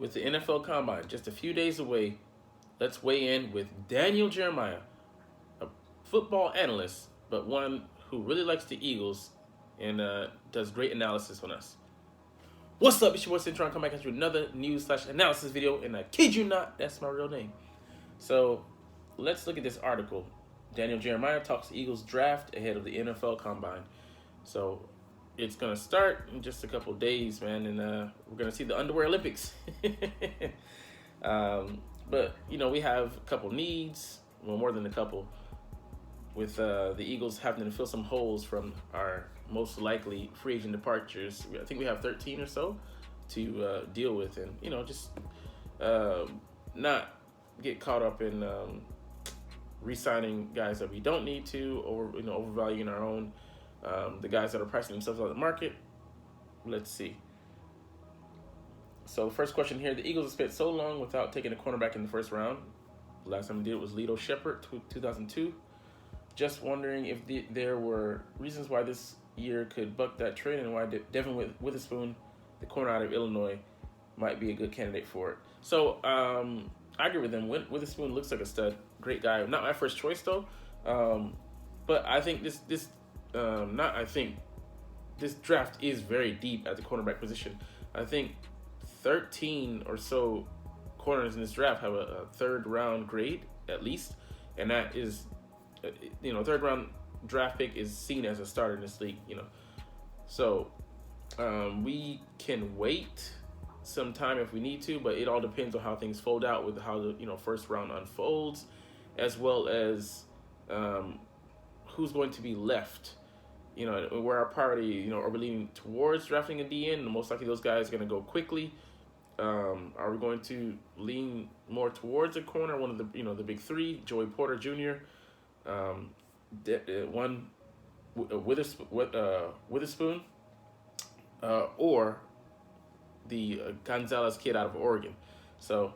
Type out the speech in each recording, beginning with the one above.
With the NFL Combine just a few days away, let's weigh in with Daniel Jeremiah, a football analyst, but one who really likes the Eagles and does great analysis on us. What's up? It's your boy Cintron. Come back at you another news/analysis video, and I kid you not, that's my real name. So let's look at this article. Daniel Jeremiah talks the Eagles draft ahead of the NFL Combine. So it's gonna start in just a couple days, man, and we're gonna see the underwear Olympics. But we have a couple needs, well, more than a couple, with the Eagles having to fill some holes from our most likely free agent departures. I think we have 13 or so to deal with, and just not get caught up in re-signing guys that we don't need to, or overvaluing our own. The guys that are pricing themselves out of the market. Let's see. So the first question here: the Eagles have spent so long without taking a cornerback in the first round. The last time we did it was Lito Shepherd, 2002. Just wondering if there were reasons why this year could buck that trend, and why Devin Witherspoon, the corner out of Illinois, might be a good candidate for it. So I agree with them. Witherspoon looks like a stud, great guy. Not my first choice though, but I think this draft is very deep at the cornerback position. I think 13 or so corners in this draft have a third round grade at least, and that is, third round draft pick is seen as a starter in this league. So we can wait some time if we need to, but it all depends on how things fold out with how the first round unfolds, as well as who's going to be left. Where our priority, are we leaning towards drafting a DN? Most likely those guys are going to go quickly. Are we going to lean more towards a corner, one of the the big three, Joey Porter Jr., Witherspoon, or the Gonzalez kid out of Oregon? So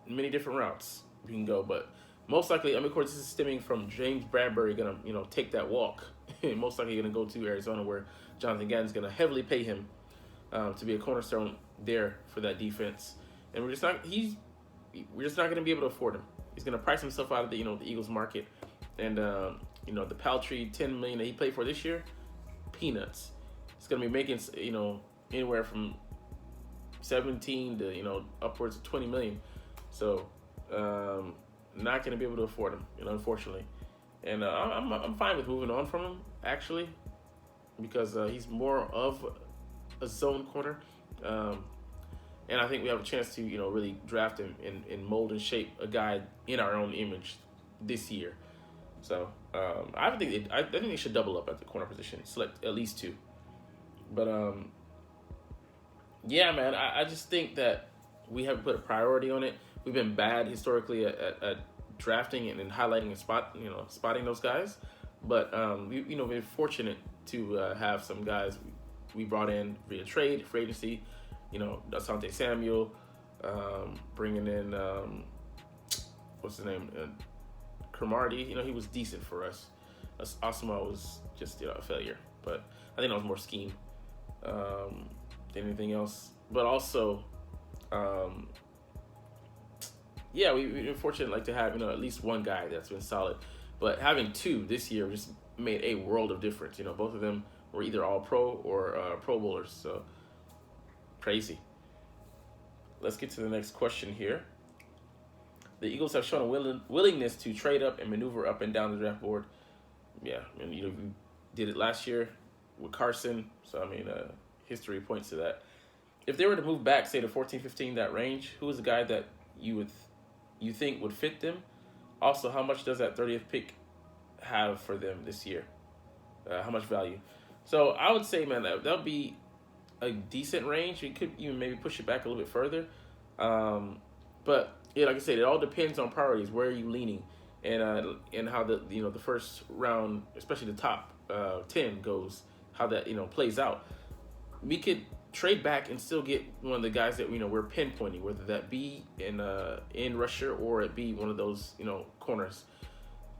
many different routes we can go, but most likely, of course, this is stemming from James Bradbury gonna take that walk. Most likely gonna go to Arizona, where Jonathan Gannon's gonna heavily pay him to be a cornerstone there for that defense, and we're just not gonna be able to afford him. He's gonna price himself out of the the Eagles market, and the paltry $10 million that he played for this year, peanuts. He's gonna be making anywhere from 17 to upwards of 20 million. So not gonna be able to afford him, unfortunately. And I'm fine with moving on from him, actually, because he's more of a zone corner. And I think we have a chance to, really draft him and mold and shape a guy in our own image this year. So I think they should double up at the corner position, select at least two. But yeah, man, I just think that we haven't put a priority on it. We've been bad historically at drafting and highlighting and spotting those guys. But we've been fortunate to have some guys we brought in via trade, free agency. Asante Samuel, bringing in what's his name, Cromartie. He was decent for us. Osama was just a failure, but I think that was more scheme than anything else. But also, yeah, we've been fortunate to have at least one guy that's been solid, but having two this year just made a world of difference. Both of them were either all pro or Pro Bowlers, so crazy. Let's get to the next question here. The Eagles have shown a willingness to trade up and maneuver up and down the draft board. Yeah, and we did it last year with Carson, so history points to that. If they were to move back, say to 14, 15, that range, who is the guy that you think would fit them? Also, how much does that 30th pick have for them this year? How much value? So I would say, man, that'll be a decent range. You could even maybe push it back a little bit further. But yeah, like I said, it all depends on priorities. Where are you leaning, and how the first round, especially the top 10 goes, how that plays out. We could trade back and still get one of the guys that we're pinpointing, whether that be in rusher or it be one of those corners.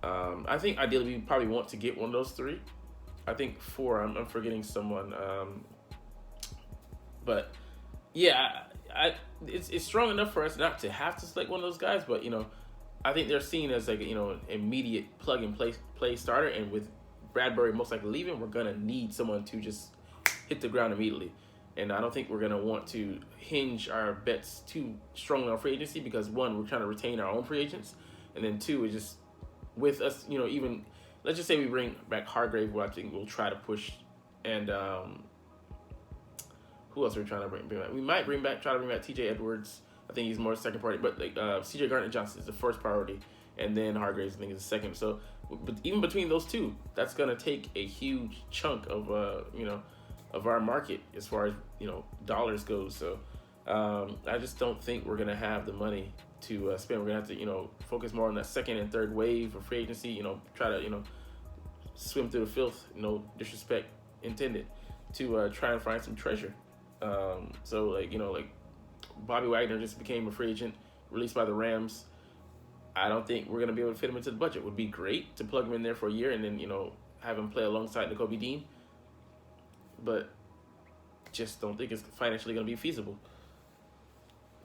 I think ideally we probably want to get one of those three. I think 4. I'm forgetting someone, but yeah, it's strong enough for us not to have to select one of those guys, but I think they're seen as like an immediate plug and play starter, and with Bradbury most likely leaving, we're gonna need someone to just hit the ground immediately. And I don't think we're gonna want to hinge our bets too strongly on free agency because one, we're trying to retain our own free agents, and then two, it's just with us, even let's just say we bring back Hargrave, who I think we'll try to push, and who else are we trying to bring back? We might try to bring back T.J. Edwards. I think he's more second priority, but like C.J. Gardner-Johnson is the first priority, and then Hargraves I think is the second. So, but even between those two, that's gonna take a huge chunk of of our market as far as dollars goes. So, I just don't think we're gonna have the money to spend. We're gonna have to focus more on that second and third wave of free agency. Try to swim through the filth. No disrespect intended, to try and find some treasure. So like Bobby Wagner just became a free agent, released by the Rams. I don't think we're gonna be able to fit him into the budget. It would be great to plug him in there for a year and then have him play alongside Nakobe Dean, but just don't think it's financially gonna be feasible.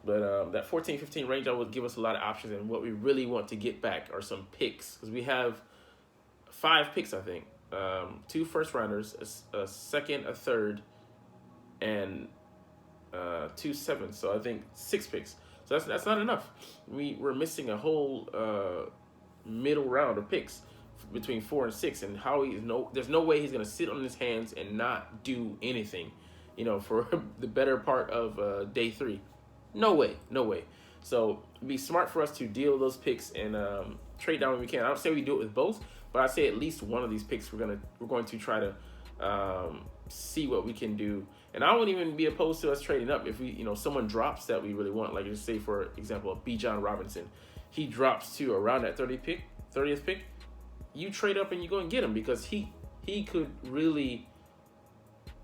But that 14-15 range, I would give us a lot of options, and what we really want to get back are some picks, because we have 5 picks, I think. 2 first rounders, a second, a third, and 2 sevenths. So I think 6 picks. So that's not enough. We're missing a whole middle round of picks between 4 and 6, and there's no way he's gonna sit on his hands and not do anything, for the better part of day 3. No way. So it'd be smart for us to deal those picks and trade down when we can. I don't say we do it with both, but I say at least one of these picks we're going to try to see what we can do. And I wouldn't even be opposed to us trading up if someone drops that we really want. Like, just say for example, Bijan Robinson, he drops to around that 30th pick. You trade up and you go and get him, because he could really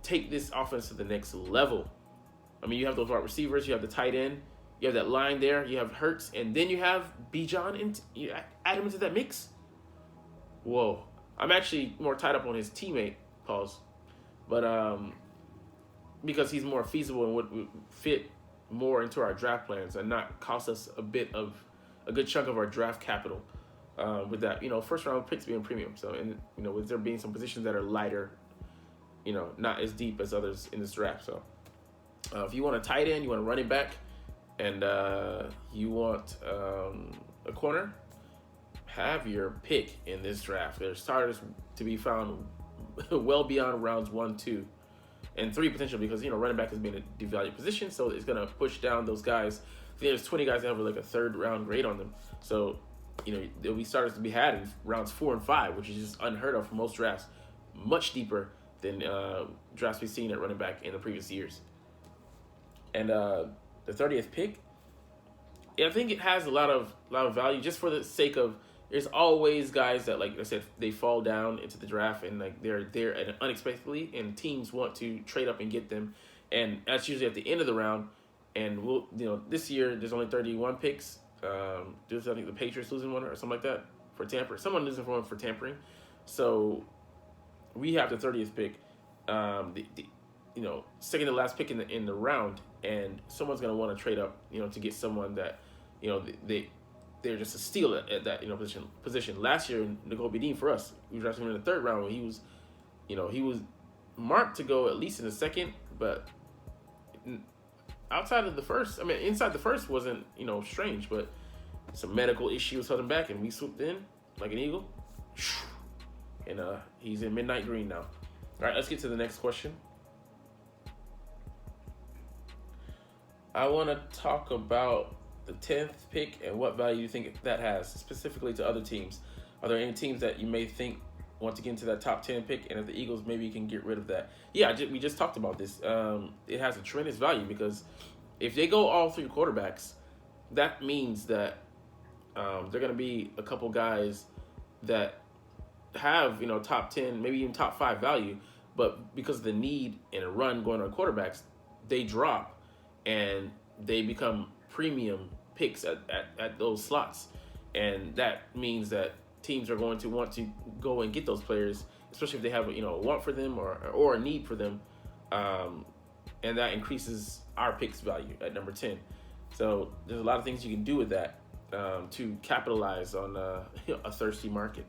take this offense to the next level. I mean, you have those wide receivers, you have the tight end, you have that line there, you have Hurts, and then you have Bijan, and you add him into that mix. Whoa. I'm actually more tied up on his teammate, but because he's more feasible and would fit more into our draft plans and not cost us a good chunk of our draft capital. With that, first round picks being premium. So, and with there being some positions that are lighter, not as deep as others in this draft. So, if you want a tight end, you want a running back, and you want a corner, have your pick in this draft. There's starters to be found well beyond rounds 1, 2, and 3 potential, because running back has been a devalued position, so it's gonna push down those guys. I think there's 20 guys that have like a 3rd round grade on them. So there'll be starters to be had in rounds 4 and 5, which is just unheard of for most drafts. Much deeper than drafts we've seen at running back in the previous years. And the 30th pick, I think it has a lot of value, just for the sake of, there's always guys that, like I said, they fall down into the draft and like they're there unexpectedly, and teams want to trade up and get them, and that's usually at the end of the round. And we'll this year there's only 31 picks. I think the Patriots losing one or something like that for tampering. Someone losing one for tampering. So we have the 30th pick, second to last pick in the round, and someone's gonna want to trade up, to get someone that, they're just a steal at that position. Last year, Nakobe Dean, for us, we drafted him in the 3rd round when he was, he was marked to go at least in the 2nd, but outside of the 1st, inside the 1st wasn't, strange, but some medical issues held him back, and we swooped in like an eagle, and he's in midnight green now. All right, let's get to the next question. I want to talk about the 10th pick and what value you think that has, specifically to other teams. Are there any teams that you may think want to get into that top 10 pick, and if the Eagles maybe can get rid of that? Yeah, we just talked about this. It has a tremendous value, because if they go all 3 quarterbacks, that means that they're going to be a couple guys that have, top 10, maybe even top 5 value, but because of the need and a run going on quarterbacks, they drop and they become premium picks at those slots. And that means that teams are going to want to go and get those players, especially if they have a want for them or a need for them, and that increases our picks value at number 10. So there's a lot of things you can do with that to capitalize on a thirsty market.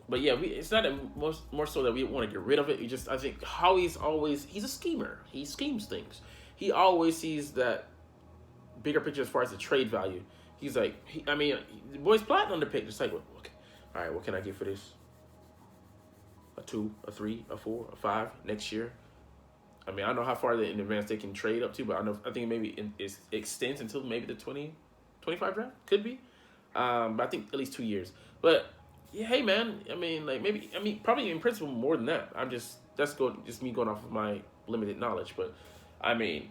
But yeah, it's not more so that we want to get rid of it. We just I think he's a schemer. He schemes things. He always sees that bigger picture as far as the trade value. He's like, I mean, the boy's plotting on the pick. Just like, okay, all right, what can I get for this? A 2, a 3, a 4, a 5 next year. I mean, I don't know how far in advance they can trade up to, but I think maybe it extends until maybe the 2025 draft. Could be. But I think at least 2 years. But yeah, hey man, I mean, like probably in principle more than that. Just me going off of my limited knowledge. But I mean,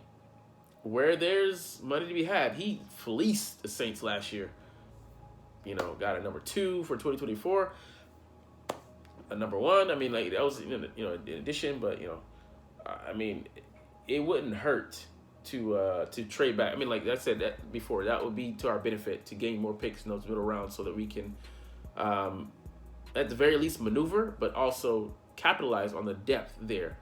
where there's money to be had, he fleeced the Saints last year. Got a number 2 for 2024, a number 1. I mean, like that was in addition, but I mean, it wouldn't hurt to trade back. I mean, like I said that before, that would be to our benefit to gain more picks in those middle rounds so that we can, at the very least, maneuver, but also capitalize on the depth there.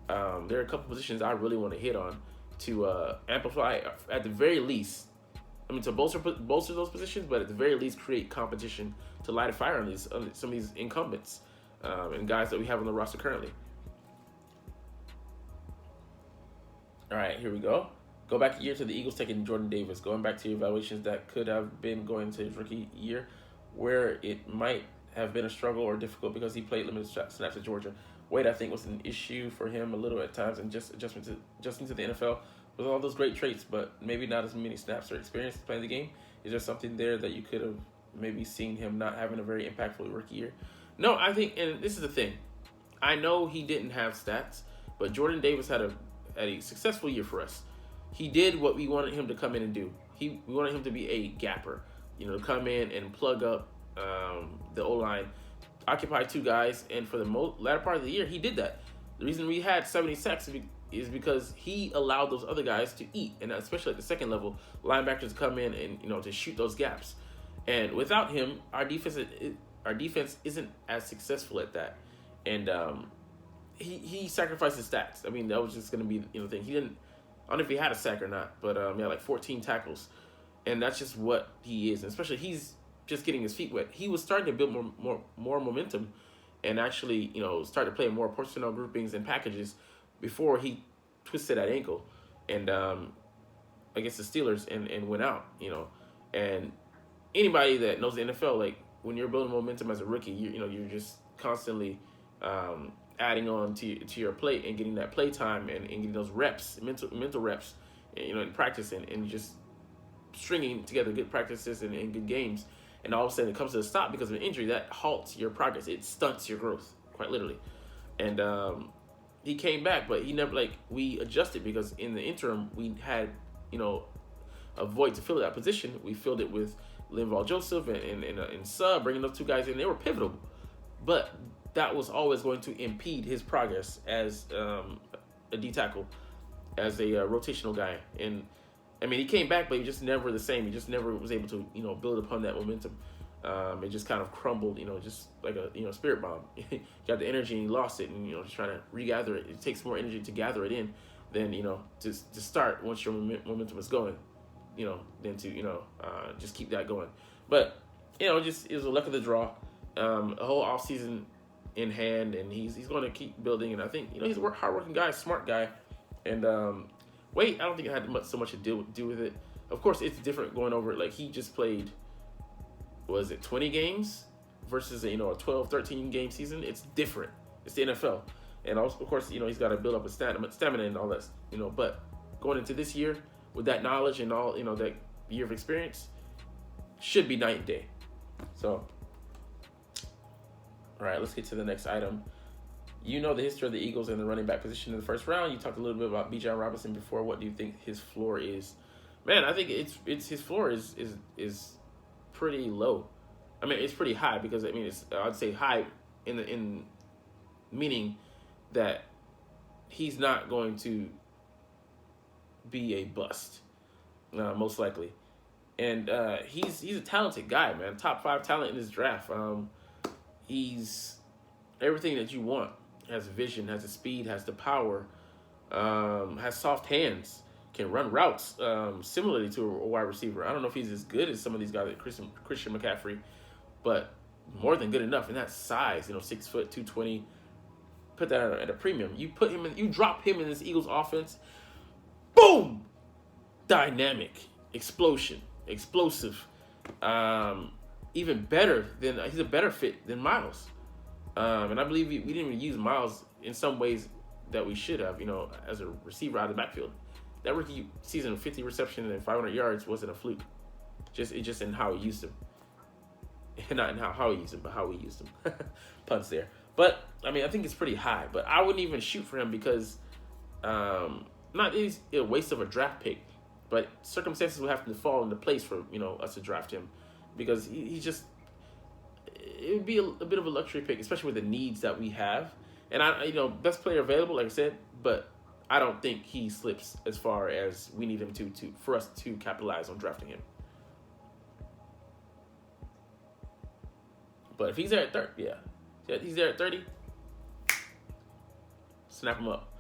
There are a couple positions I really want to hit on to amplify, at the very least. I mean, to bolster those positions, but at the very least, create competition to light a fire on some of these incumbents and guys that we have on the roster currently. All right, here we go. Go back a year to the Eagles taking Jordan Davis. Going back to evaluations that could have been going to his rookie year, where it might have been a struggle or difficult because he played limited snaps at Georgia. Weight, I think, was an issue for him a little at times, and just adjusting to the NFL with all those great traits, but maybe not as many snaps or experience playing the game. Is there something there that you could have maybe seen him not having a very impactful rookie year? No, I think, and this is the thing. I know he didn't have stats, but Jordan Davis had a successful year for us. He did what we wanted him to come in and do. We wanted him to be a gapper, to come in and plug up the O-line, occupy 2 guys, and for the latter part of the year, he did that. The reason we had 70 sacks is because he allowed those other guys to eat, and especially at the second level, linebackers to come in and to shoot those gaps. And without him, our defense isn't as successful at that. And he sacrificed his stats. I mean, that was just going to be the thing. He didn't. I don't know if he had a sack or not, but like 14 tackles, and that's just what he is. And especially he's just getting his feet wet. He was starting to build more momentum, and actually start to play more personnel groupings and packages before he twisted that ankle, and against the Steelers and went out. And anybody that knows the NFL, like when you're building momentum as a rookie, you're just constantly adding on to your plate and getting that play time and getting those reps, mental reps, in practice and just stringing together good practices and good games. And all of a sudden it comes to a stop because of an injury that halts your progress. It stunts your growth, quite literally. And he came back, but he never, we adjusted because in the interim we had, a void to fill that position. We filled it with Linval Joseph and Sub, bringing those 2 guys in. They were pivotal, but that was always going to impede his progress as a D tackle, as a rotational guy. And I mean, he came back, but he just never the same. He just never was able to, build upon that momentum. It just kind of crumbled, just like a spirit bomb. He got the energy and he lost it, and just trying to regather it. It takes more energy to gather it in than to start once your momentum is going, than to just keep that going. But just it was a luck of the draw. A whole off season in hand, and he's going to keep building. And I think he's a hardworking guy, smart guy, and Wait, I don't think it had so much to do with it. Of course, it's different going over it. Like, he just played, was it 20 games versus a 12, 13 game season? It's different. It's the NFL, and also, of course, he's got to build up a stamina and all that. But going into this year with that knowledge and all, that year of experience, should be night and day. So, all right, let's get to the next item. The history of the Eagles and the running back position in the first round. You talked a little bit about Bijan Robinson before. What do you think his floor is? Man, I think it's his floor is pretty low. I mean, it's pretty high because I'd say high in meaning that he's not going to be a bust, most likely. And he's a talented guy, man. Top 5 talent in this draft. He's everything that you want. Has vision, has the speed, has the power, Has soft hands, can run routes similarly to a wide receiver. I don't know if he's as good as some of these guys like Christian McCaffrey, but more than good enough. And that size, 6 foot, 220. Put that at a premium. You drop him in this Eagles offense. Boom! Dynamic, explosion, explosive. Even better than he's a better fit than Miles. And I believe we didn't even use Miles in some ways that we should have, as a receiver out of the backfield. That rookie season of 50 receptions and 500 yards wasn't a fluke. Just in how he used him. Not in how he used him, but how we used him. Puns there. But, I think it's pretty high. But I wouldn't even shoot for him because not is a waste of a draft pick, but circumstances would have to fall into place for, us to draft him. Because he just, it would be a bit of a luxury pick, especially with the needs that we have. And best player available, like I said, but I don't think he slips as far as we need him to for us to capitalize on drafting him. But if he's there at 30, he's there at 30, snap him up.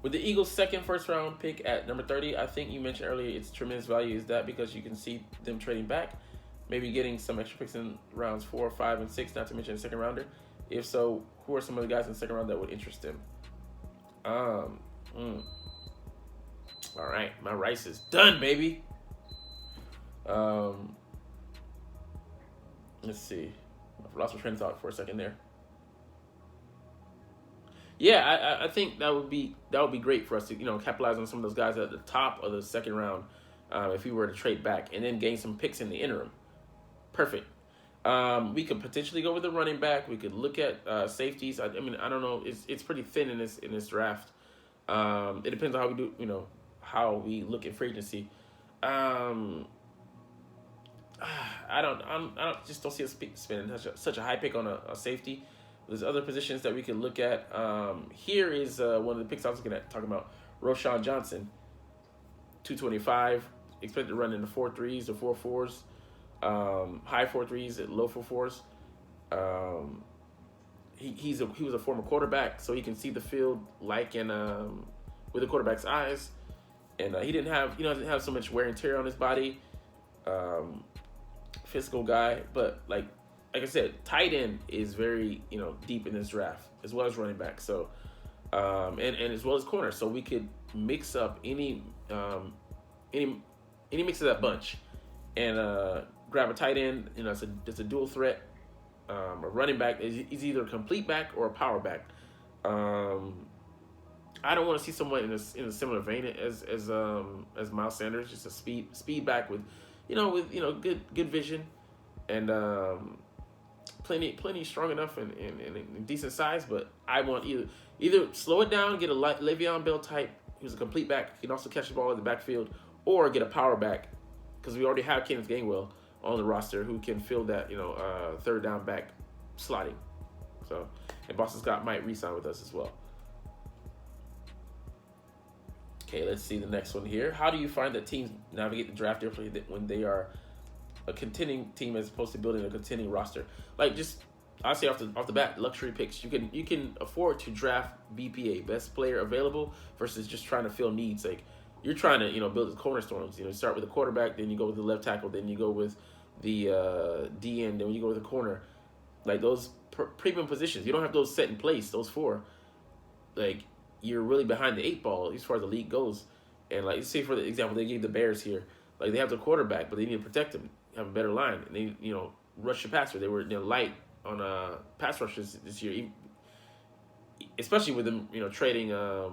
With the Eagles' second first-round pick at number 30, I think you mentioned earlier it's tremendous value. Is that because you can see them trading back, maybe getting some extra picks in rounds 4, 5, and 6, not to mention a second rounder? If so, who are some of the guys in the second round that would interest them? All right, my rice is done, baby. Let's see. I lost my train of thought for a second there. Yeah, I think that would be great for us to capitalize on some of those guys at the top of the second round, if we were to trade back and then gain some picks in the interim. Perfect. We could potentially go with a running back. We could look at safeties. I don't know. It's pretty thin in this draft. It depends on how we do. How we look at free agency. I don't see us spending such a high pick on a safety. There's other positions that we could look at. Here is one of the picks I was going to talk about. Roshan Johnson, 225, expected to run in the 4.3s or 4.4s, high 4.3s and low 4.4s. He was a former quarterback, so he can see the field with the quarterback's eyes, and he doesn't have so much wear and tear on his body. Physical guy, but like I said, tight end is very deep in this draft as well as running back. So and as well as corner, so we could mix up any mix of that bunch and grab a tight end. It's a dual threat. A running back is either a complete back or a power back. I don't want to see someone in a similar vein as Miles Sanders, just a speed back with good vision and plenty strong enough and decent size. But I want either slow it down, get a Le'Veon Bell type who's a complete back, can also catch the ball in the backfield, or get a power back because we already have Kenneth Gainwell on the roster who can fill that third down back slotting. So, and Boston Scott might re-sign with us as well. Okay, let's see the next one here. How do you find that teams navigate the draft differently when they are a contending team as opposed to building a contending roster? Like, just I'll say off the bat, luxury picks. You can afford to draft BPA, best player available, versus just trying to fill needs. Like, you're trying to build the cornerstones. You start with the quarterback, then you go with the left tackle, then you go with the DN, then you go with the corner. Like those premium positions, you don't have those set in place. Those four, like, you're really behind the 8 ball as far as the league goes. And like, say for the example, they gave the Bears here, like they have the quarterback, but they need to protect him, have a better line, and they rush the passer. They were light on pass rushes this year, especially with them trading the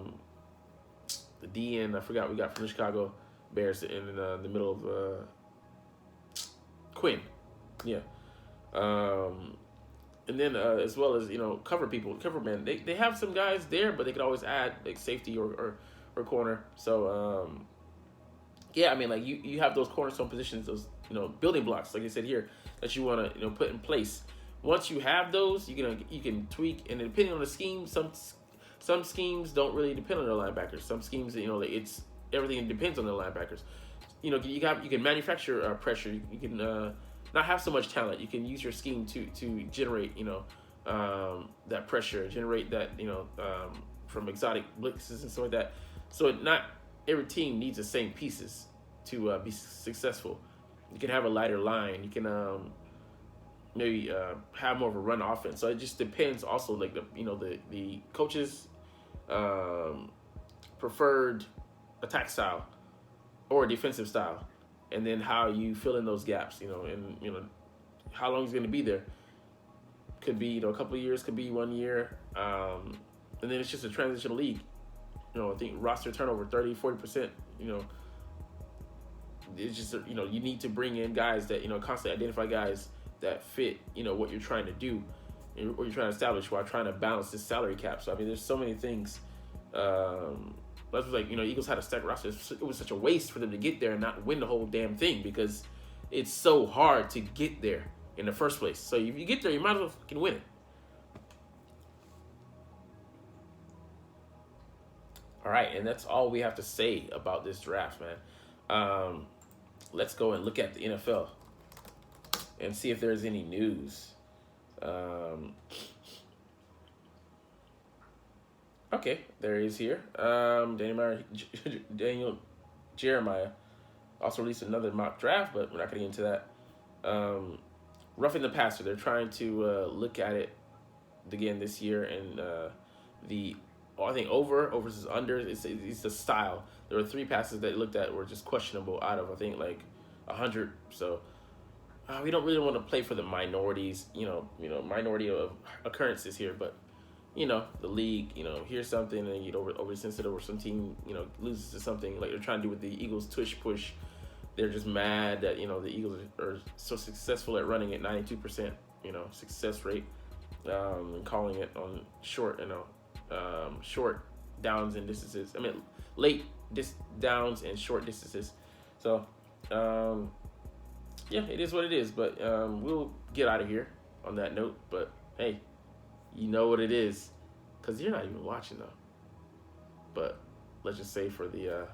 DN. I forgot we got from the Chicago Bears in the middle of Quinn, yeah. And then as well as cover men. They have some guys there, but they could always add like safety or corner. So yeah, I mean, like you have those cornerstone positions, those building blocks, like I said here, that you want to put in place. Once you have those, you can tweak, and depending on the scheme, some schemes don't really depend on their linebackers. Some schemes, it's everything depends on the linebackers. You can manufacture pressure. You can not have so much talent. You can use your scheme to generate that pressure, generate that from exotic blitzes and stuff like that. So not every team needs the same pieces to be successful. You can have a lighter line. You can maybe have more of a run offense. So it just depends. Also, like the coaches' preferred attack style or defensive style, and then how you fill in those gaps. And how long he's going to be there. Could be a couple of years. Could be 1 year. And then it's just a transitional league. I think roster turnover 30-40%. It's just you need to bring in guys that constantly identify guys that fit what you're trying to do and what you're trying to establish while trying to balance this salary cap. So I mean, there's so many things. That's like Eagles had a stacked roster. It was such a waste for them to get there and not win the whole damn thing because it's so hard to get there in the first place. So if you get there, you might as well fucking win it. All right, and that's all we have to say about this draft, man. Let's go and look at the NFL and see if there's any news. Okay, there he is here. Daniel Jeremiah also released another mock draft, but we're not going to get into that. Roughing the passer, they're trying to look at it again this year, and I think over versus under, it's the style. There were 3 passes that looked at were just questionable out of, I think, like 100. So we don't really want to play for the minorities, minority of occurrences here. But, the league, here's something and you get oversensitive, or some team, loses to something like they're trying to do with the Eagles tush push. They're just mad that, the Eagles are so successful at running at 92%, success rate, and calling it on short, short downs and distances. I mean, late downs and short distances. So, yeah, it is what it is. But we'll get out of here on that note. But hey, you know what it is, because you're not even watching though. But let's just say for the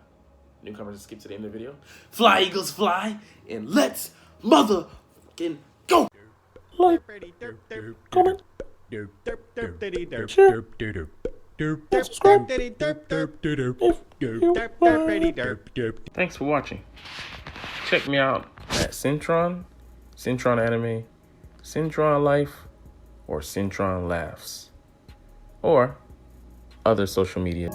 newcomers to skip to the end of the video, fly Eagles fly, and let's motherfucking go. Like, comment, share, subscribe. Thanks for watching. Check me out at Cintron, Cintron Anime, Cintron Life, or Cintron Laughs, or other social media.